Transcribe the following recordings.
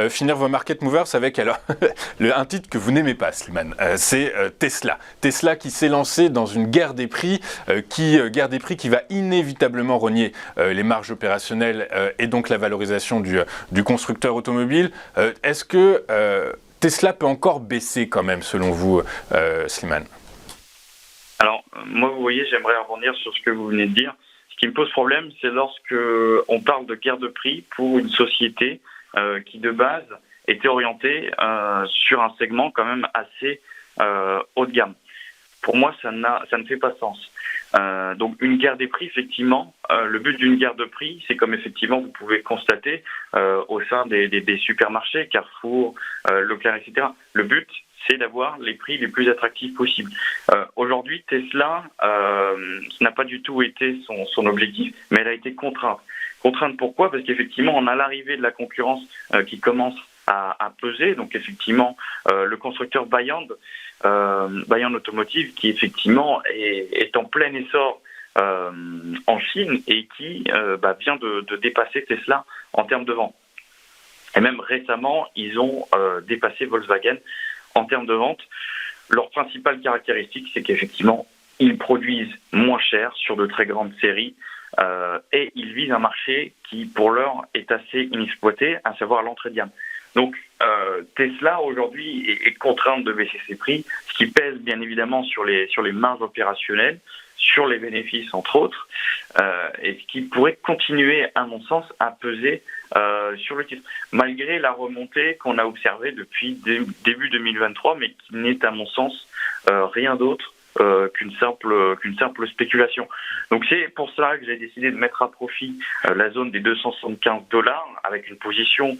finir vos market movers avec alors un titre que vous n'aimez pas, Slimane. C'est Tesla. Tesla qui s'est lancé dans une guerre des prix, qui va inévitablement rogner les marges opérationnelles et donc la valorisation du constructeur automobile. Est-ce que Tesla peut encore baisser quand même, selon vous, Slimane? Alors, moi, vous voyez, j'aimerais rebondir sur ce que vous venez de dire. Ce qui me pose problème, c'est lorsque on parle de guerre de prix pour une société qui, de base, était orientée sur un segment quand même assez haut de gamme. Pour moi, ça ne fait pas sens. Donc, une guerre des prix, effectivement, le but d'une guerre de prix, c'est comme effectivement vous pouvez constater au sein des supermarchés, Carrefour, Leclerc, etc. Le but, c'est d'avoir les prix les plus attractifs possibles. Aujourd'hui, Tesla, ce n'a pas du tout été son objectif, mais elle a été contrainte. Contrainte pourquoi? Parce qu'effectivement, on a l'arrivée de la concurrence qui commence à peser. Donc effectivement, le constructeur Bayand Automotive, qui effectivement est en plein essor en Chine et qui vient de dépasser Tesla en termes de vente. Et même récemment, ils ont dépassé Volkswagen en termes de vente. Leur principale caractéristique, c'est qu'effectivement, ils produisent moins cher sur de très grandes séries et ils visent un marché qui, pour l'heure, est assez inexploité, à savoir l'entrée de gamme. Donc, Tesla, aujourd'hui, est contrainte de baisser ses prix, ce qui pèse bien évidemment sur les marges opérationnelles, sur les bénéfices, entre autres, et ce qui pourrait continuer, à mon sens, à peser sur le titre, malgré la remontée qu'on a observée depuis début 2023, mais qui n'est, à mon sens, rien d'autre qu'une simple spéculation. Donc c'est pour cela que j'ai décidé de mettre à profit la zone des $275 avec une position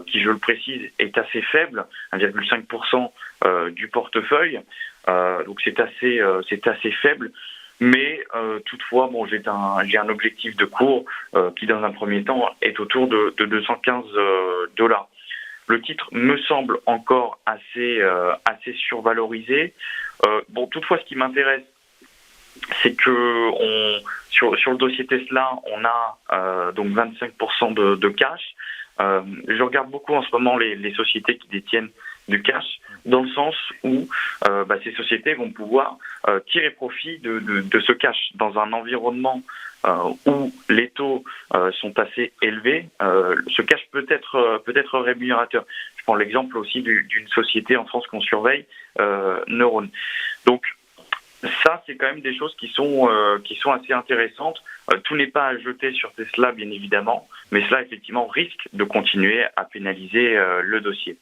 qui, je le précise, est assez faible, 1,5% du portefeuille. Donc c'est assez faible. Mais toutefois, bon, j'ai un objectif de cours qui, dans un premier temps, est autour de $215. Le titre me semble encore assez survalorisé. Bon, toutefois, ce qui m'intéresse, c'est que sur le dossier Tesla, on a donc 25% de cash. Je regarde beaucoup en ce moment les sociétés qui détiennent du cash, dans le sens où ces sociétés vont pouvoir tirer profit de ce cash dans un environnement où les taux sont assez élevés. Ce cash peut être rémunérateur. Je prends l'exemple aussi d'une société en France qu'on surveille, Neuron. Donc ça, c'est quand même des choses qui sont assez intéressantes. Tout n'est pas à jeter sur Tesla, bien évidemment, mais cela, effectivement, risque de continuer à pénaliser le dossier.